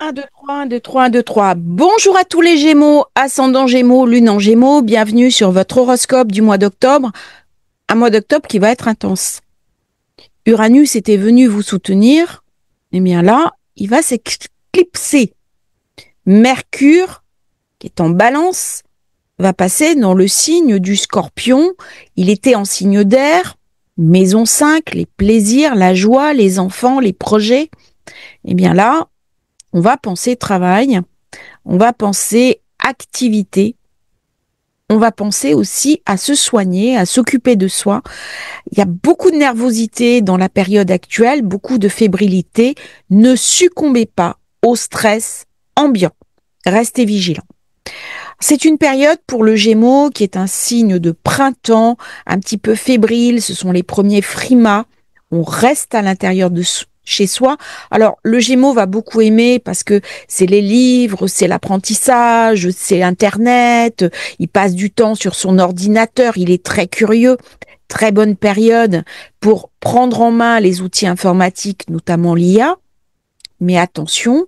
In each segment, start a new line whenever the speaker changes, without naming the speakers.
1, 2, 3, 1, 2, 3, 1, 2, 3. Bonjour à tous les Gémeaux, ascendant Gémeaux, lune en Gémeaux. Bienvenue sur votre horoscope du mois d'octobre. Un mois d'octobre qui va être intense. Uranus était venu vous soutenir. Eh bien là, il va s'éclipser. Mercure, qui est en balance, va passer dans le signe du Scorpion. Il était en signe d'air. Maison 5, les plaisirs, la joie, les enfants, les projets. Eh bien là, on va penser travail, on va penser activité, on va penser aussi à se soigner, à s'occuper de soi. Il y a beaucoup de nervosité dans la période actuelle, beaucoup de fébrilité. Ne succombez pas au stress ambiant. Restez vigilants. C'est une période pour le Gémeaux qui est un signe de printemps, un petit peu fébrile. Ce sont les premiers frimas. On reste à l'intérieur de chez soi. Alors, le Gémeaux va beaucoup aimer parce que c'est les livres, c'est l'apprentissage, c'est Internet. Il passe du temps sur son ordinateur. Il est très curieux. Très bonne période pour prendre en main les outils informatiques, notamment l'IA. Mais attention,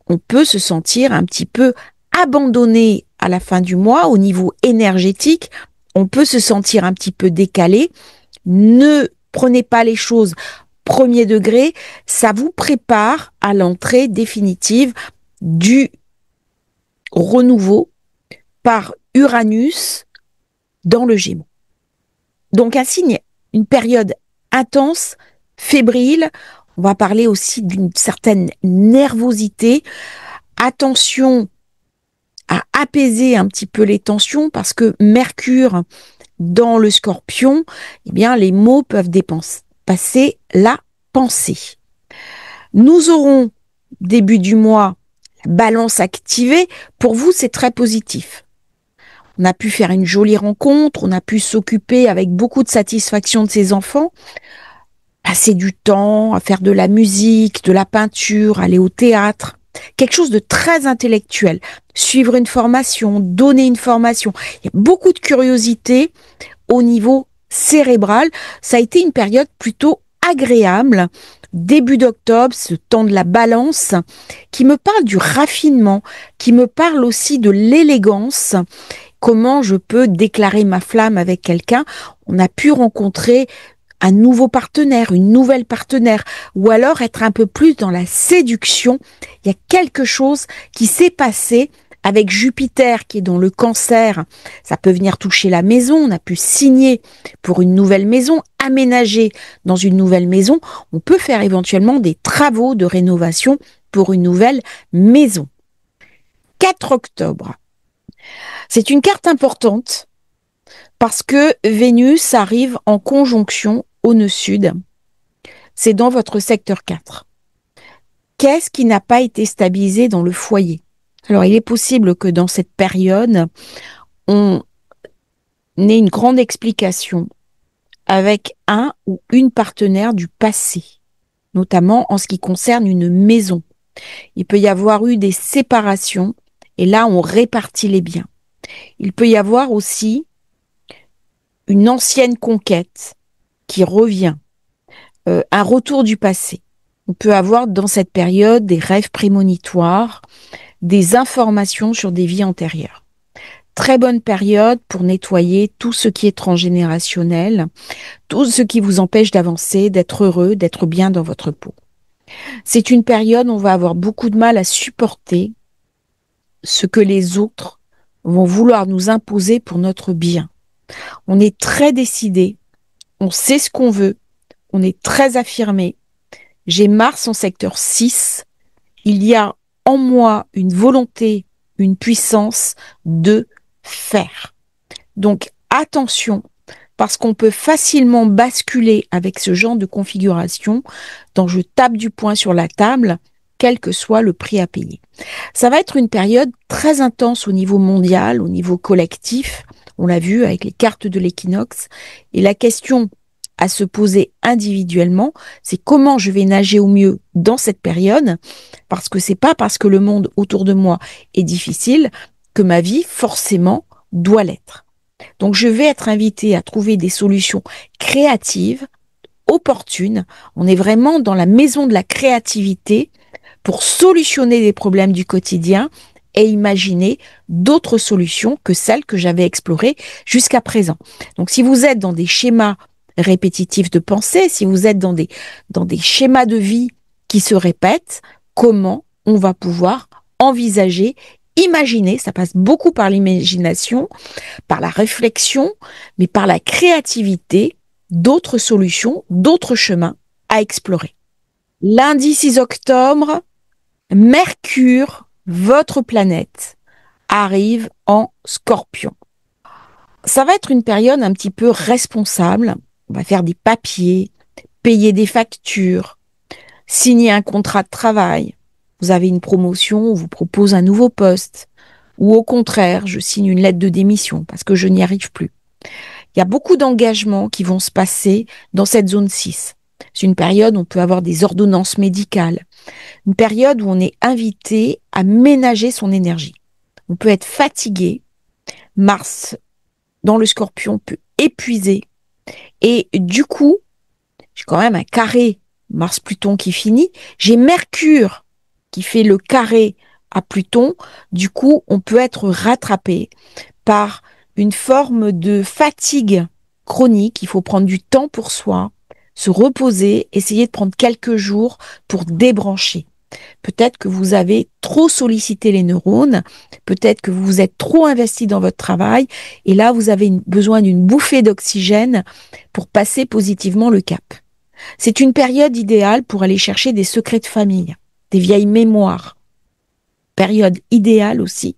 on peut se sentir un petit peu abandonné à la fin du mois au niveau énergétique. On peut se sentir un petit peu décalé. Ne prenez pas les choses premier degré. Ça vous prépare à l'entrée définitive du renouveau par Uranus dans le Gémeaux. Donc un signe, une période intense, fébrile. On va parler aussi d'une certaine nervosité. Attention à apaiser un petit peu les tensions parce que Mercure dans le Scorpion, eh bien les mots peuvent passer la pensée. Nous aurons début du mois la balance activée. Pour vous, c'est très positif. On a pu faire une jolie rencontre, on a pu s'occuper avec beaucoup de satisfaction de ses enfants, passer du temps à faire de la musique, de la peinture, aller au théâtre. Quelque chose de très intellectuel, suivre une formation, donner une formation. Il y a beaucoup de curiosité au niveau cérébral. Ça a été une période plutôt agréable. Début d'octobre, ce temps de la balance, qui me parle du raffinement, qui me parle aussi de l'élégance. Comment je peux déclarer ma flamme avec quelqu'un? On a pu rencontrer un nouveau partenaire, une nouvelle partenaire, ou alors être un peu plus dans la séduction. Il y a quelque chose qui s'est passé avec Jupiter qui est dans le Cancer. Ça peut venir toucher la maison. On a pu signer pour une nouvelle maison, aménager dans une nouvelle maison. On peut faire éventuellement des travaux de rénovation pour une nouvelle maison. 4 octobre. C'est une carte importante parce que Vénus arrive en conjonction au nœud sud. C'est dans votre secteur 4. Qu'est-ce qui n'a pas été stabilisé dans le foyer? Alors, il est possible que dans cette période, on ait une grande explication avec un ou une partenaire du passé, notamment en ce qui concerne une maison. Il peut y avoir eu des séparations et là, on répartit les biens. Il peut y avoir aussi une ancienne conquête qui revient, un retour du passé. On peut avoir dans cette période des rêves prémonitoires, des informations sur des vies antérieures. Très bonne période pour nettoyer tout ce qui est transgénérationnel, tout ce qui vous empêche d'avancer, d'être heureux, d'être bien dans votre peau. C'est une période où on va avoir beaucoup de mal à supporter ce que les autres vont vouloir nous imposer pour notre bien. On est très décidé, on sait ce qu'on veut, on est très affirmé. J'ai Mars en secteur 6. Il y a en moi une volonté, une puissance de faire. Donc attention, parce qu'on peut facilement basculer avec ce genre de configuration dont je tape du poing sur la table, quel que soit le prix à payer. Ça va être une période très intense au niveau mondial, au niveau collectif. On l'a vu avec les cartes de l'équinoxe. Et la question à se poser individuellement, c'est comment je vais nager au mieux dans cette période, parce que c'est pas parce que le monde autour de moi est difficile que ma vie forcément doit l'être. Donc je vais être invitée à trouver des solutions créatives, opportunes. On est vraiment dans la maison de la créativité pour solutionner les problèmes du quotidien et imaginer d'autres solutions que celles que j'avais explorées jusqu'à présent. Donc, si vous êtes dans des schémas répétitifs de pensée, si vous êtes dans des schémas de vie qui se répètent, comment on va pouvoir envisager, imaginer, ça passe beaucoup par l'imagination, par la réflexion, mais par la créativité, d'autres solutions, d'autres chemins à explorer. Lundi 6 octobre, Mercure, votre planète, arrive en Scorpion. Ça va être une période un petit peu responsable. On va faire des papiers, payer des factures, signer un contrat de travail. Vous avez une promotion, on vous propose un nouveau poste. Ou au contraire, je signe une lettre de démission parce que je n'y arrive plus. Il y a beaucoup d'engagements qui vont se passer dans cette zone 6. C'est une période où on peut avoir des ordonnances médicales. Une période où on est invité à ménager son énergie. On peut être fatigué. Mars, dans le Scorpion, peut épuiser. Et du coup, j'ai quand même un carré Mars-Pluton qui finit. J'ai Mercure qui fait le carré à Pluton. Du coup, on peut être rattrapé par une forme de fatigue chronique. Il faut prendre du temps pour soi, se reposer, essayer de prendre quelques jours pour débrancher. Peut-être que vous avez trop sollicité les neurones, peut-être que vous vous êtes trop investi dans votre travail, et là, vous avez besoin d'une bouffée d'oxygène pour passer positivement le cap. C'est une période idéale pour aller chercher des secrets de famille, des vieilles mémoires. Période idéale aussi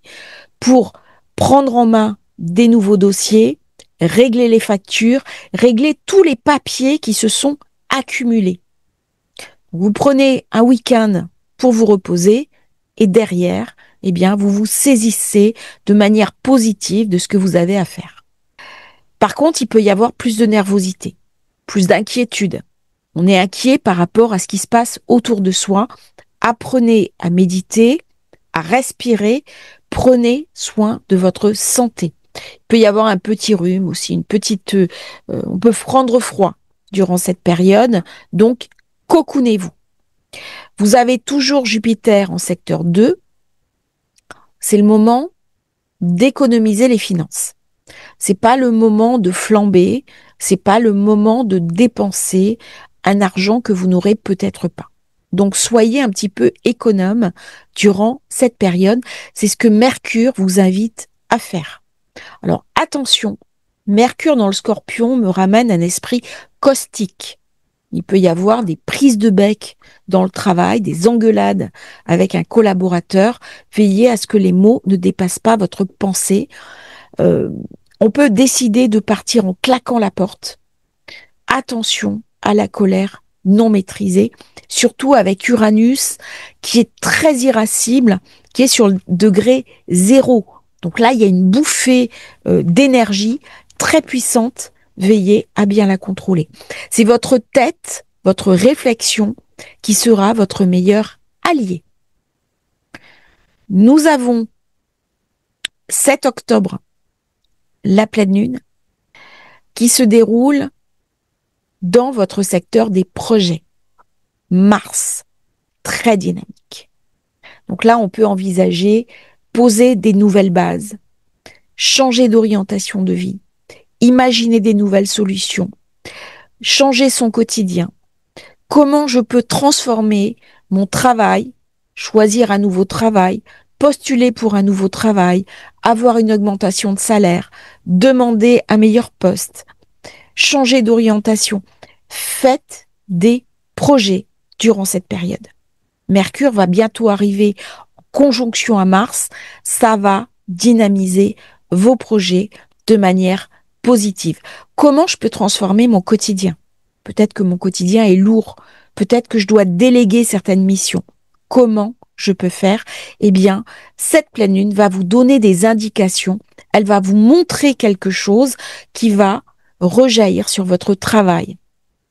pour prendre en main des nouveaux dossiers, régler les factures, régler tous les papiers qui se sont accumulés. Vous prenez un week-end pour vous reposer et derrière, eh bien, vous vous saisissez de manière positive de ce que vous avez à faire. Par contre, il peut y avoir plus de nervosité, plus d'inquiétude. On est inquiet par rapport à ce qui se passe autour de soi. Apprenez à méditer, à respirer, prenez soin de votre santé. Il peut y avoir un petit rhume aussi, on peut prendre froid durant cette période, donc cocoonez-vous. Vous avez toujours Jupiter en secteur 2, c'est le moment d'économiser les finances. C'est pas le moment de flamber, c'est pas le moment de dépenser un argent que vous n'aurez peut-être pas. Donc soyez un petit peu économe durant cette période, c'est ce que Mercure vous invite à faire. Alors attention, Mercure dans le Scorpion me ramène un esprit caustique. Il peut y avoir des prises de bec dans le travail, des engueulades avec un collaborateur. Veillez à ce que les mots ne dépassent pas votre pensée. On peut décider de partir en claquant la porte. Attention à la colère non maîtrisée, surtout avec Uranus qui est très irascible, qui est sur le degré 0. Donc là, il y a une bouffée d'énergie très puissante. Veillez à bien la contrôler. C'est votre tête, votre réflexion qui sera votre meilleur allié. Nous avons 7 octobre, la pleine lune, qui se déroule dans votre secteur des projets. Mars, très dynamique. Donc là, on peut envisager poser des nouvelles bases, changer d'orientation de vie, imaginer des nouvelles solutions, changer son quotidien. Comment je peux transformer mon travail, choisir un nouveau travail, postuler pour un nouveau travail, avoir une augmentation de salaire, demander un meilleur poste, changer d'orientation. Faites des projets durant cette période. Mercure va bientôt arriver en conjonction à Mars. Ça va dynamiser vos projets de manière positive. Comment je peux transformer mon quotidien? Peut-être que mon quotidien est lourd. Peut-être que je dois déléguer certaines missions. Comment je peux faire? Eh bien, cette pleine lune va vous donner des indications. Elle va vous montrer quelque chose qui va rejaillir sur votre travail.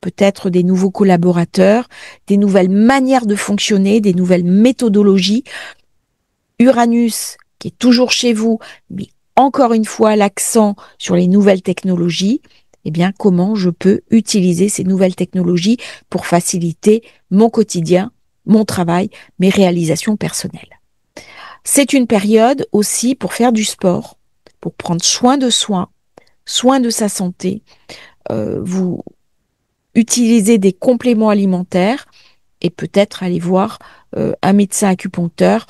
Peut-être des nouveaux collaborateurs, des nouvelles manières de fonctionner, des nouvelles méthodologies. Uranus, qui est toujours chez vous, mais encore une fois l'accent sur les nouvelles technologies. Eh bien, comment je peux utiliser ces nouvelles technologies pour faciliter mon quotidien mon travail, mes réalisations personnelles. C'est une période aussi pour faire du sport, pour prendre soin de soi, soin de sa santé. Vous utilisez des compléments alimentaires et peut-être aller voir un médecin acupuncteur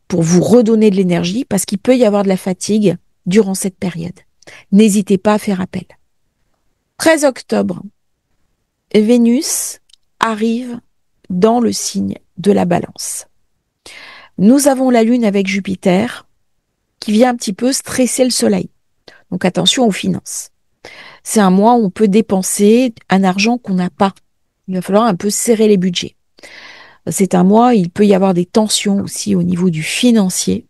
pour vous redonner de l'énergie parce qu'il peut y avoir de la fatigue durant cette période. N'hésitez pas à faire appel. 13 octobre, Vénus arrive dans le signe de la Balance. Nous avons la Lune avec Jupiter qui vient un petit peu stresser le Soleil. Donc attention aux finances. C'est un mois où on peut dépenser un argent qu'on n'a pas. Il va falloir un peu serrer les budgets. C'est un mois où il peut y avoir des tensions aussi au niveau du financier.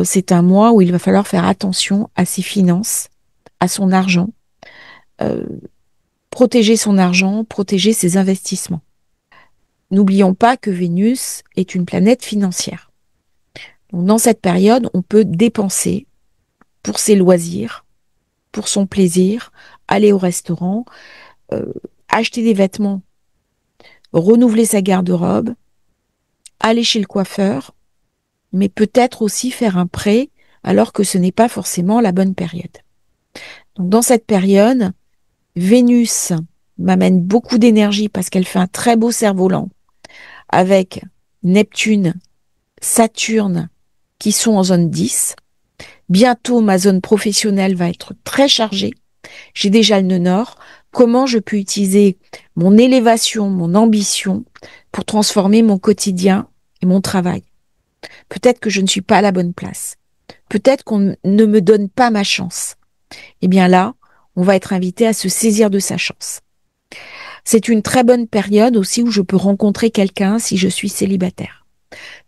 C'est un mois où il va falloir faire attention à ses finances, à son argent, protéger son argent, protéger ses investissements. N'oublions pas que Vénus est une planète financière. Donc, dans cette période, on peut dépenser pour ses loisirs, pour son plaisir, aller au restaurant, acheter des vêtements, renouveler sa garde-robe, aller chez le coiffeur, mais peut-être aussi faire un prêt alors que ce n'est pas forcément la bonne période. Donc, dans cette période, Vénus m'amène beaucoup d'énergie parce qu'elle fait un très beau cerf-volant avec Neptune, Saturne qui sont en zone 10. Bientôt, ma zone professionnelle va être très chargée. J'ai déjà le nœud nord. Comment je peux utiliser mon élévation, mon ambition pour transformer mon quotidien et mon travail? Peut-être que je ne suis pas à la bonne place. Peut-être qu'on ne me donne pas ma chance. Eh bien là, on va être invité à se saisir de sa chance. C'est une très bonne période aussi où je peux rencontrer quelqu'un si je suis célibataire.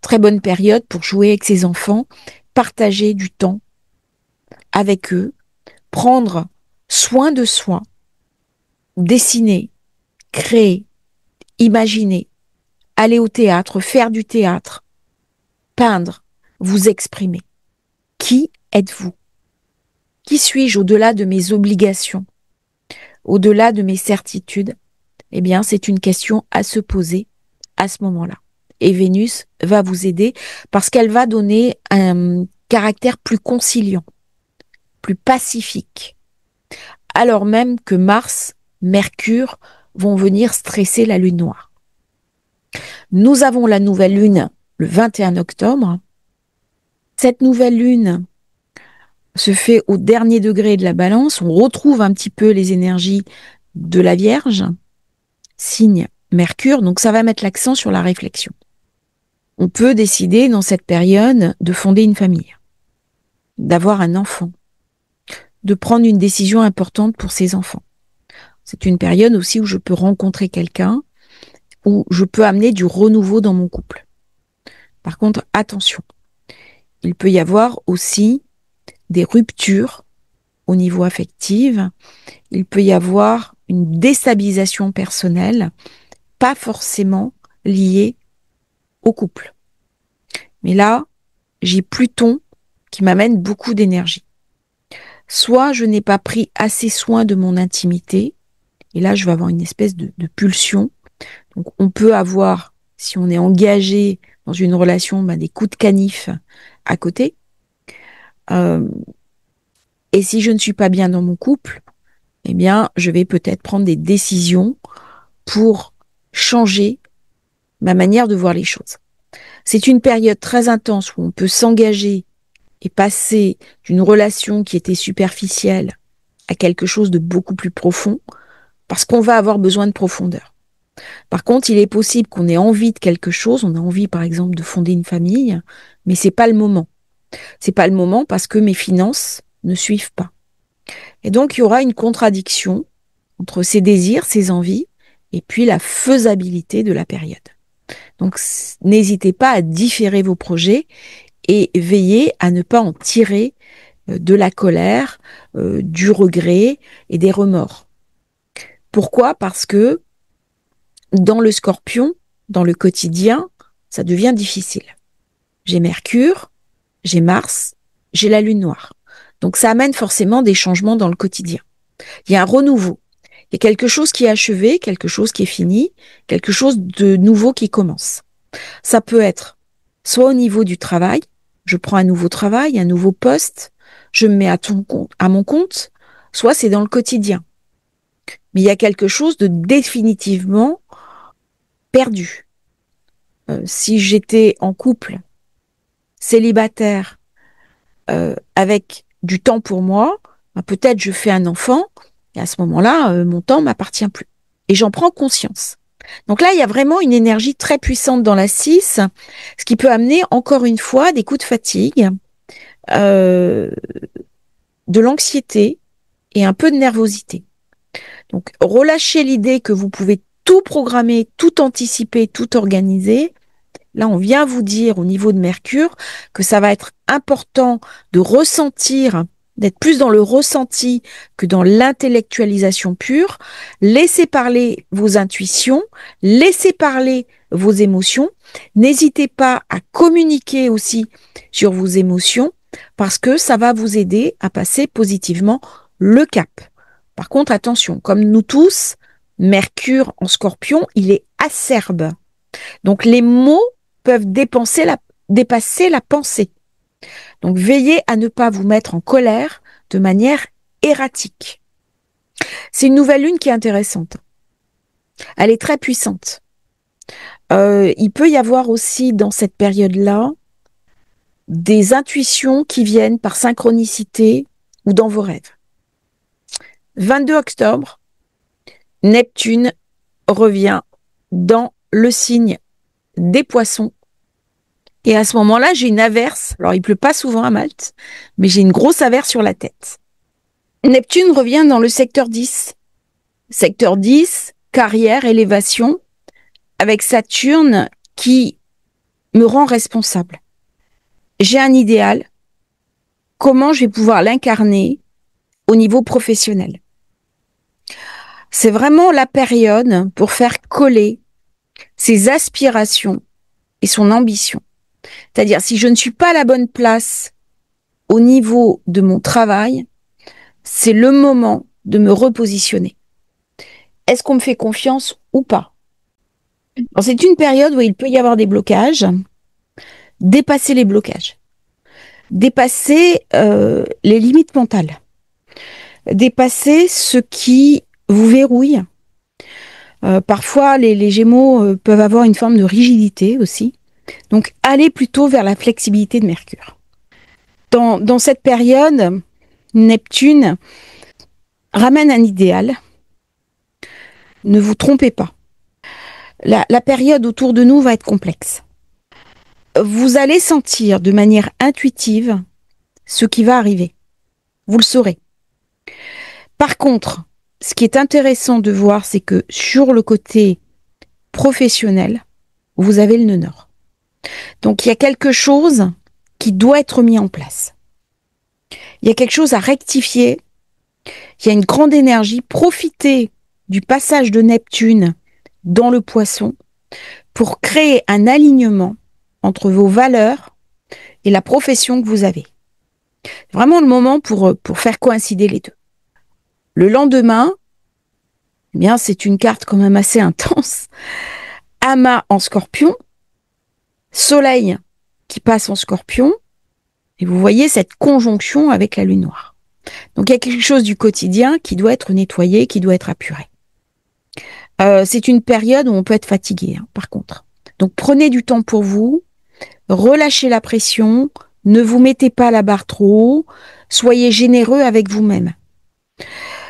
Très bonne période pour jouer avec ses enfants, partager du temps avec eux, prendre soin de soi, dessiner, créer, imaginer, aller au théâtre, faire du théâtre, peindre, vous exprimer. Qui êtes-vous? Qui suis-je au-delà de mes obligations, au-delà de mes certitudes? Eh bien, c'est une question à se poser à ce moment-là. Et Vénus va vous aider parce qu'elle va donner un caractère plus conciliant, plus pacifique, alors même que Mars, Mercure vont venir stresser la lune noire. Nous avons la nouvelle lune le 21 octobre. Cette nouvelle lune se fait au dernier degré de la Balance. On retrouve un petit peu les énergies de la Vierge, signe Mercure, donc ça va mettre l'accent sur la réflexion. On peut décider dans cette période de fonder une famille, d'avoir un enfant, de prendre une décision importante pour ses enfants. C'est une période aussi où je peux rencontrer quelqu'un, où je peux amener du renouveau dans mon couple. Par contre, attention, il peut y avoir aussi des ruptures au niveau affectif, il peut y avoir une déstabilisation personnelle, pas forcément liée au couple. Mais là, j'ai Pluton qui m'amène beaucoup d'énergie. Soit je n'ai pas pris assez soin de mon intimité, et là je vais avoir une espèce de pulsion. Donc on peut avoir, si on est engagé dans une relation, des coups de canif à côté. Et si je ne suis pas bien dans mon couple, eh bien je vais peut-être prendre des décisions pour changer ma manière de voir les choses. C'est une période très intense où on peut s'engager et passer d'une relation qui était superficielle à quelque chose de beaucoup plus profond, parce qu'on va avoir besoin de profondeur. Par contre, il est possible qu'on ait envie de quelque chose, on a envie par exemple de fonder une famille, mais c'est pas le moment. C'est pas le moment parce que mes finances ne suivent pas. Et donc, il y aura une contradiction entre ces désirs, ces envies, et puis la faisabilité de la période. Donc, n'hésitez pas à différer vos projets et veillez à ne pas en tirer de la colère, du regret et des remords. Pourquoi? Parce que dans le Scorpion, dans le quotidien, ça devient difficile. J'ai Mercure, j'ai Mars, j'ai la Lune noire. Donc ça amène forcément des changements dans le quotidien. Il y a un renouveau, Il y a quelque chose qui est achevé, quelque chose qui est fini, quelque chose de nouveau qui commence. Ça peut être soit au niveau du travail, je prends un nouveau travail, un nouveau poste, je me mets à mon compte, soit c'est dans le quotidien. Mais il y a quelque chose de définitivement perdu. Si j'étais en couple, célibataire, avec du temps pour moi, peut-être je fais un enfant, et à ce moment-là, mon temps m'appartient plus. Et j'en prends conscience. Donc là, il y a vraiment une énergie très puissante dans la 6, ce qui peut amener, encore une fois, des coups de fatigue, de l'anxiété et un peu de nervosité. Donc, relâchez l'idée que vous pouvez tout programmer, tout anticiper, tout organiser. Là, on vient vous dire au niveau de Mercure que ça va être important de ressentir, d'être plus dans le ressenti que dans l'intellectualisation pure. Laissez parler vos intuitions, laissez parler vos émotions. N'hésitez pas à communiquer aussi sur vos émotions parce que ça va vous aider à passer positivement le cap. Par contre, attention, comme nous tous, Mercure en Scorpion, il est acerbe. Donc les mots peuvent dépasser la pensée. Donc veillez à ne pas vous mettre en colère de manière erratique. C'est une nouvelle lune qui est intéressante. Elle est très puissante. Il peut y avoir aussi dans cette période-là des intuitions qui viennent par synchronicité ou dans vos rêves. 22 octobre, Neptune revient dans le signe des Poissons. Et à ce moment-là, j'ai une averse. Alors, il pleut pas souvent à Malte, mais j'ai une grosse averse sur la tête. Neptune revient dans le secteur 10. Secteur 10, carrière, élévation, avec Saturne qui me rend responsable. J'ai un idéal. Comment je vais pouvoir l'incarner au niveau professionnel? C'est vraiment la période pour faire coller ses aspirations et son ambition. C'est-à-dire, si je ne suis pas à la bonne place au niveau de mon travail, c'est le moment de me repositionner. Est-ce qu'on me fait confiance ou pas? Alors, c'est une période où il peut y avoir des blocages. Dépasser les blocages. Dépasser les limites mentales. Dépasser ce qui vous verrouille. Parfois, les Gémeaux peuvent avoir une forme de rigidité aussi. Donc, allez plutôt vers la flexibilité de Mercure. Dans cette période, Neptune ramène un idéal. Ne vous trompez pas. La période autour de nous va être complexe. Vous allez sentir de manière intuitive ce qui va arriver. Vous le saurez. Par contre, ce qui est intéressant de voir, c'est que sur le côté professionnel, vous avez le nœud nord. Donc, il y a quelque chose qui doit être mis en place. Il y a quelque chose à rectifier. Il y a une grande énergie. Profitez du passage de Neptune dans le Poisson pour créer un alignement entre vos valeurs et la profession que vous avez. Vraiment le moment pour faire coïncider les deux. Le lendemain, eh bien, c'est une carte quand même assez intense. Amas en Scorpion, Soleil qui passe en Scorpion, et vous voyez cette conjonction avec la Lune noire. Donc il y a quelque chose du quotidien qui doit être nettoyé, qui doit être apuré. C'est une période où on peut être fatigué, par contre. Donc prenez du temps pour vous, relâchez la pression, ne vous mettez pas la barre trop haut, soyez généreux avec vous-même.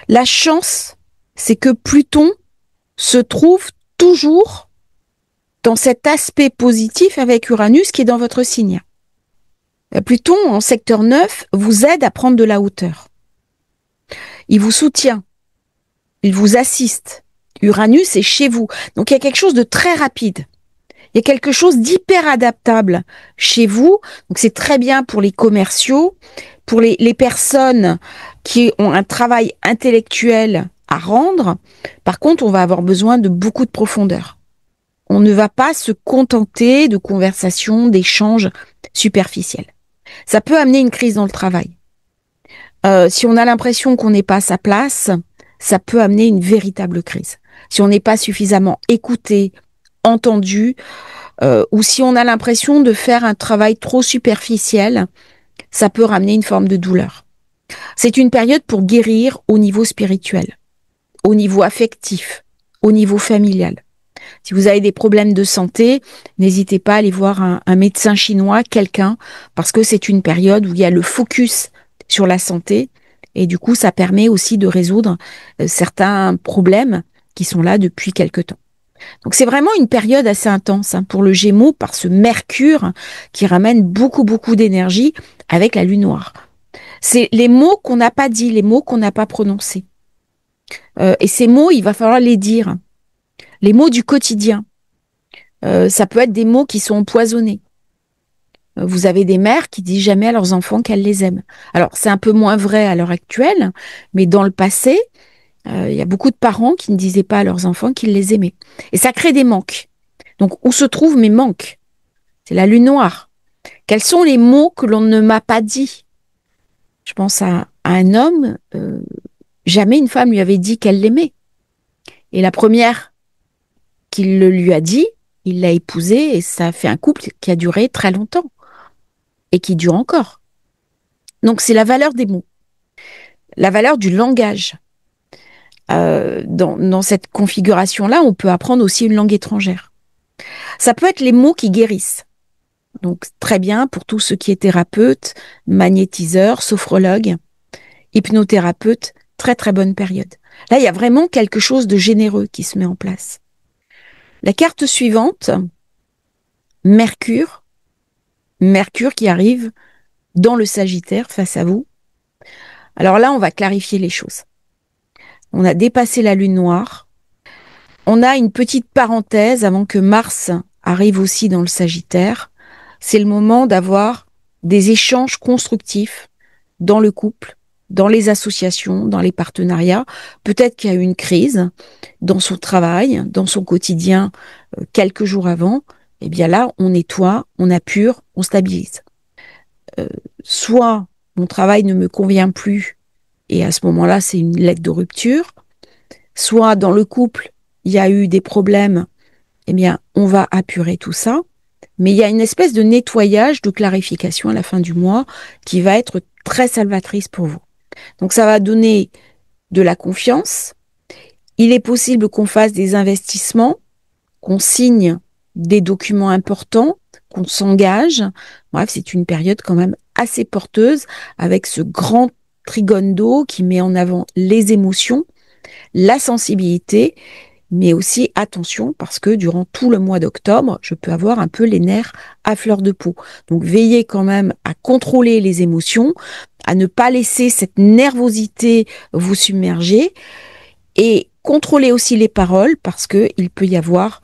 La chance, c'est que Pluton se trouve toujours dans cet aspect positif avec Uranus qui est dans votre signe. Pluton, en secteur 9, vous aide à prendre de la hauteur. Il vous soutient, il vous assiste. Uranus est chez vous. Donc il y a quelque chose de très rapide. Il y a quelque chose d'hyper adaptable chez vous. Donc c'est très bien pour les commerciaux, pour les personnes qui ont un travail intellectuel à rendre. Par contre, on va avoir besoin de beaucoup de profondeur. On ne va pas se contenter de conversations, d'échanges superficiels. Ça peut amener une crise dans le travail. Si on a l'impression qu'on n'est pas à sa place, ça peut amener une véritable crise. Si on n'est pas suffisamment écouté, entendu, ou si on a l'impression de faire un travail trop superficiel, ça peut ramener une forme de douleur. C'est une période pour guérir au niveau spirituel, au niveau affectif, au niveau familial. Si vous avez des problèmes de santé, n'hésitez pas à aller voir un médecin chinois, quelqu'un, parce que c'est une période où il y a le focus sur la santé et du coup, ça permet aussi de résoudre certains problèmes qui sont là depuis quelque temps. Donc c'est vraiment une période assez intense pour le Gémeaux par ce Mercure qui ramène beaucoup, beaucoup d'énergie avec la Lune noire. C'est les mots qu'on n'a pas dit, les mots qu'on n'a pas prononcés. Et ces mots, il va falloir les dire. Les mots du quotidien. Ça peut être des mots qui sont empoisonnés. Vous avez des mères qui disent jamais à leurs enfants qu'elles les aiment. Alors, c'est un peu moins vrai à l'heure actuelle, mais dans le passé, il y a beaucoup de parents qui ne disaient pas à leurs enfants qu'ils les aimaient. Et ça crée des manques. Donc, où se trouvent mes manques? C'est la lune noire. Quels sont les mots que l'on ne m'a pas dit? Je pense à un homme, jamais une femme lui avait dit qu'elle l'aimait. Et la première qu'il le lui a dit, il l'a épousée et ça a fait un couple qui a duré très longtemps et qui dure encore. Donc c'est la valeur des mots, la valeur du langage. Dans cette configuration-là, on peut apprendre aussi une langue étrangère. Ça peut être les mots qui guérissent. Donc très bien pour tous ceux qui est thérapeute, magnétiseur, sophrologue, hypnothérapeute, très très bonne période. Là, il y a vraiment quelque chose de généreux qui se met en place. La carte suivante, Mercure. Mercure qui arrive dans le Sagittaire face à vous. Alors là, on va clarifier les choses. On a dépassé la lune noire. On a une petite parenthèse avant que Mars arrive aussi dans le Sagittaire. C'est le moment d'avoir des échanges constructifs dans le couple, dans les associations, dans les partenariats. Peut-être qu'il y a eu une crise dans son travail, dans son quotidien quelques jours avant. Eh bien là, on nettoie, on appure, on stabilise. Soit mon travail ne me convient plus et à ce moment-là, c'est une lettre de rupture. Soit dans le couple, il y a eu des problèmes, eh bien, on va apurer tout ça. Mais il y a une espèce de nettoyage, de clarification à la fin du mois qui va être très salvatrice pour vous. Donc ça va donner de la confiance. Il est possible qu'on fasse des investissements, qu'on signe des documents importants, qu'on s'engage. Bref, c'est une période quand même assez porteuse avec ce grand trigone d'eau qui met en avant les émotions, la sensibilité, mais aussi attention parce que durant tout le mois d'octobre, je peux avoir un peu les nerfs à fleur de peau. Donc veillez quand même à contrôler les émotions, à ne pas laisser cette nervosité vous submerger et contrôler aussi les paroles parce que il peut y avoir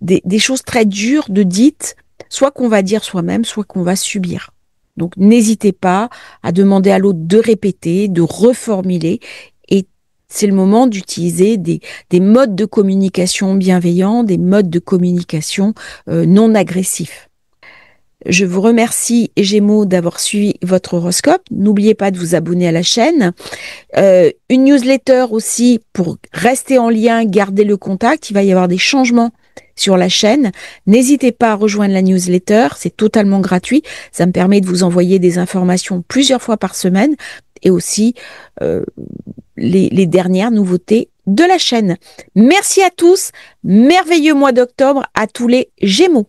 des choses très dures de dites, soit qu'on va dire soi-même, soit qu'on va subir. Donc n'hésitez pas à demander à l'autre de répéter, de reformuler, et c'est le moment d'utiliser des modes de communication bienveillants, des modes de communication non agressifs. Je vous remercie, Gémeaux, d'avoir suivi votre horoscope. N'oubliez pas de vous abonner à la chaîne. Une newsletter aussi pour rester en lien, garder le contact. Il va y avoir des changements sur la chaîne. N'hésitez pas à rejoindre la newsletter, c'est totalement gratuit. Ça me permet de vous envoyer des informations plusieurs fois par semaine et aussi les dernières nouveautés de la chaîne. Merci à tous, merveilleux mois d'octobre à tous les Gémeaux.